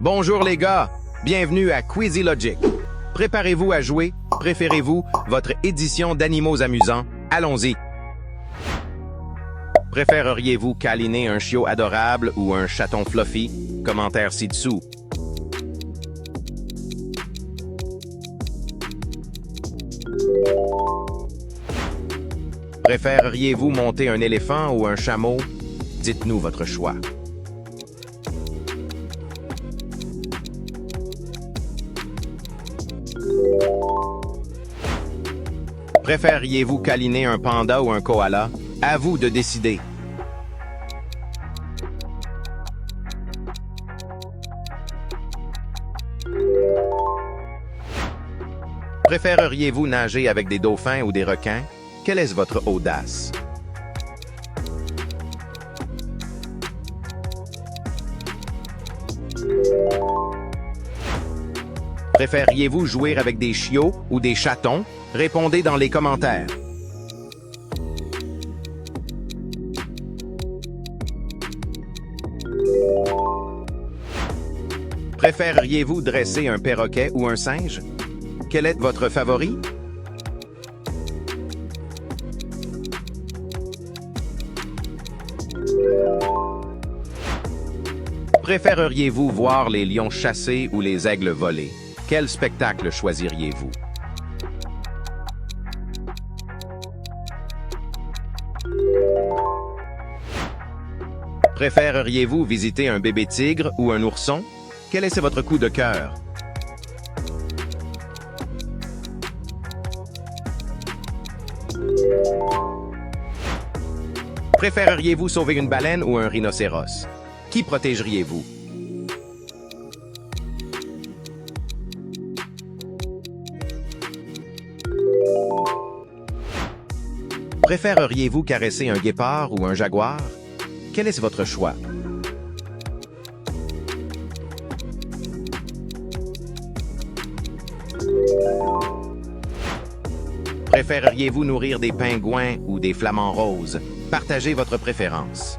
Bonjour les gars, bienvenue à Quizy Logic. Préparez-vous à jouer, préférez-vous votre édition d'animaux amusants? Allons-y. Préféreriez-vous câliner un chiot adorable ou un chaton fluffy? Commentaire ci-dessous. Préféreriez-vous monter un éléphant ou un chameau? Dites-nous votre choix. Préfériez-vous câliner un panda ou un koala? À vous de décider. Préféreriez-vous nager avec des dauphins ou des requins? Quelle est votre audace? Préfériez-vous jouer avec des chiots ou des chatons? Répondez dans les commentaires. Préféreriez-vous dresser un perroquet ou un singe? Quel est votre favori? Préféreriez-vous voir les lions chasser ou les aigles voler? Quel spectacle choisiriez-vous? Préféreriez-vous visiter un bébé tigre ou un ourson? Quel est votre coup de cœur? Préféreriez-vous sauver une baleine ou un rhinocéros? Qui protégeriez-vous? Préféreriez-vous caresser un guépard ou un jaguar? Quel est votre choix? Préféreriez-vous nourrir des pingouins ou des flamants roses? Partagez votre préférence.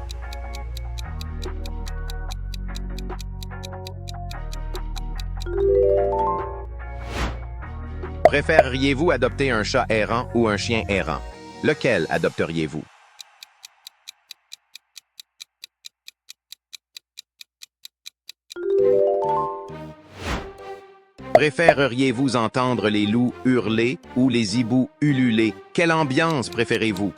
Préféreriez-vous adopter un chat errant ou un chien errant? Lequel adopteriez-vous? Préféreriez-vous entendre les loups hurler ou les hiboux ululer? Quelle ambiance préférez-vous?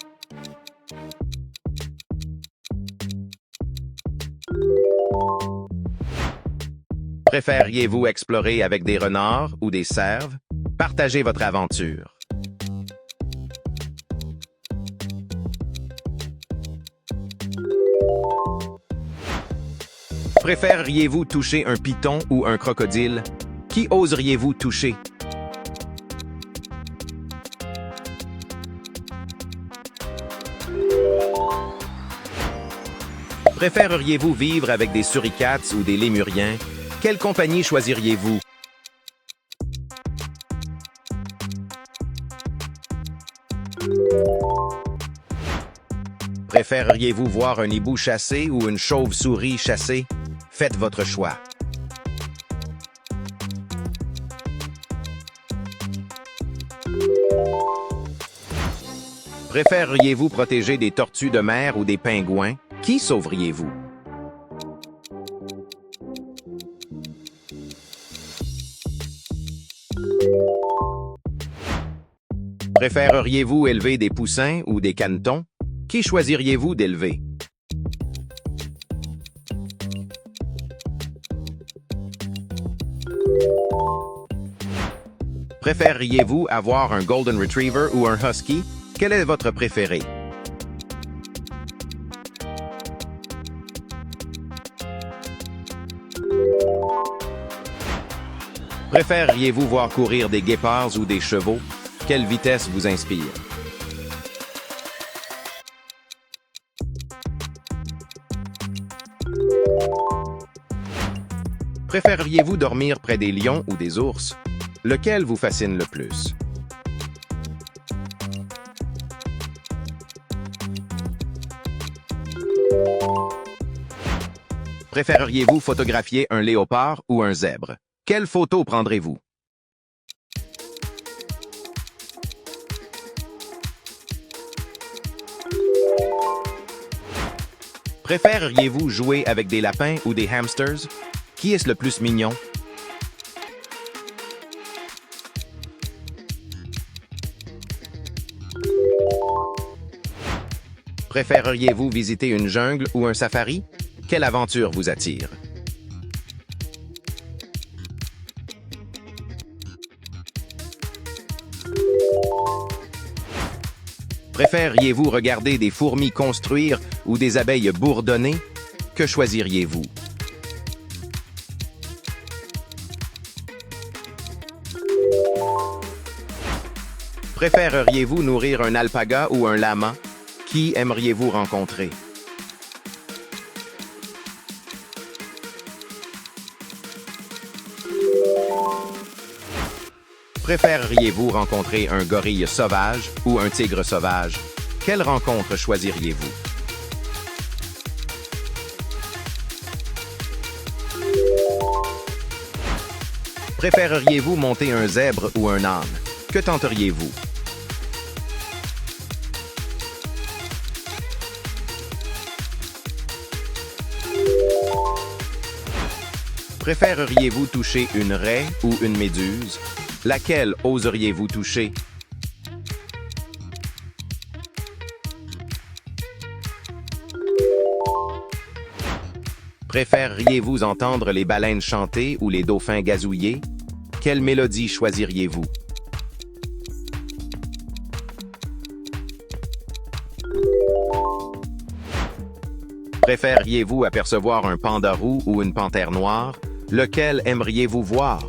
Préfériez-vous explorer avec des renards ou des cerfs? Partagez votre aventure. Préféreriez-vous toucher un python ou un crocodile? Qui oseriez-vous toucher? Préféreriez-vous vivre avec des suricates ou des lémuriens? Quelle compagnie choisiriez-vous? Préféreriez-vous voir un hibou chasser ou une chauve-souris chasser? Faites votre choix. Préféreriez-vous protéger des tortues de mer ou des pingouins? Qui sauveriez-vous? Préféreriez-vous élever des poussins ou des canetons? Qui choisiriez-vous d'élever? Préféreriez-vous avoir un Golden Retriever ou un Husky? Quel est votre préféré? Préféreriez-vous voir courir des guépards ou des chevaux? Quelle vitesse vous inspire? Préféreriez-vous dormir près des lions ou des ours? Lequel vous fascine le plus? Préféreriez-vous photographier un léopard ou un zèbre? Quelle photo prendrez-vous? Préféreriez-vous jouer avec des lapins ou des hamsters? Qui est le plus mignon? Préféreriez-vous visiter une jungle ou un safari? Quelle aventure vous attire? Préféreriez-vous regarder des fourmis construire ou des abeilles bourdonner? Que choisiriez-vous? Préféreriez-vous nourrir un alpaga ou un lama? Qui aimeriez-vous rencontrer? Préféreriez-vous rencontrer un gorille sauvage ou un tigre sauvage? Quelle rencontre choisiriez-vous? Préféreriez-vous monter un zèbre ou un âne? Que tenteriez-vous? Préféreriez-vous toucher une raie ou une méduse? Laquelle oseriez-vous toucher? Préféreriez-vous entendre les baleines chanter ou les dauphins gazouiller? Quelle mélodie choisiriez-vous? Préféreriez-vous apercevoir un panda roux ou une panthère noire? Lequel aimeriez-vous voir?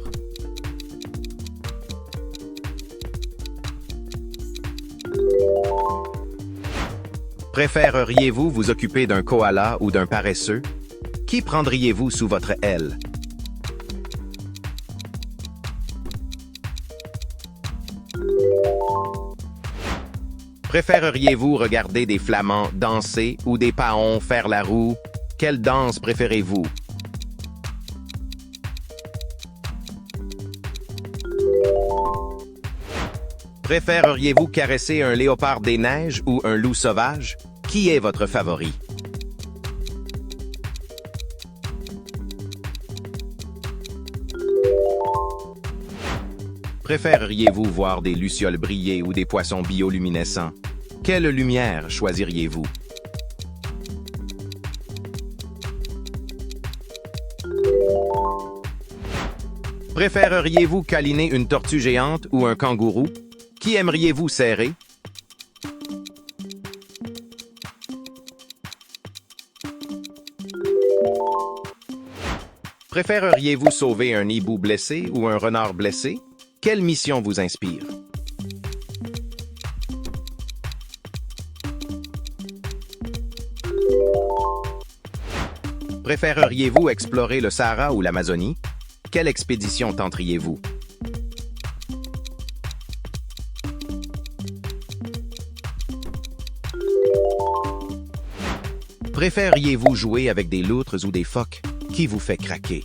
Préféreriez-vous vous occuper d'un koala ou d'un paresseux? Qui prendriez-vous sous votre aile? Préféreriez-vous regarder des flamands danser ou des paons faire la roue? Quelle danse préférez-vous? Préféreriez-vous caresser un léopard des neiges ou un loup sauvage? Qui est votre favori? Préféreriez-vous voir des lucioles briller ou des poissons bioluminescents? Quelle lumière choisiriez-vous? Préféreriez-vous câliner une tortue géante ou un kangourou? Qui aimeriez-vous serrer? Préféreriez-vous sauver un hibou blessé ou un renard blessé? Quelle mission vous inspire? Préféreriez-vous explorer le Sahara ou l'Amazonie? Quelle expédition tenteriez-vous? Préfériez-vous jouer avec des loutres ou des phoques? Qui vous fait craquer?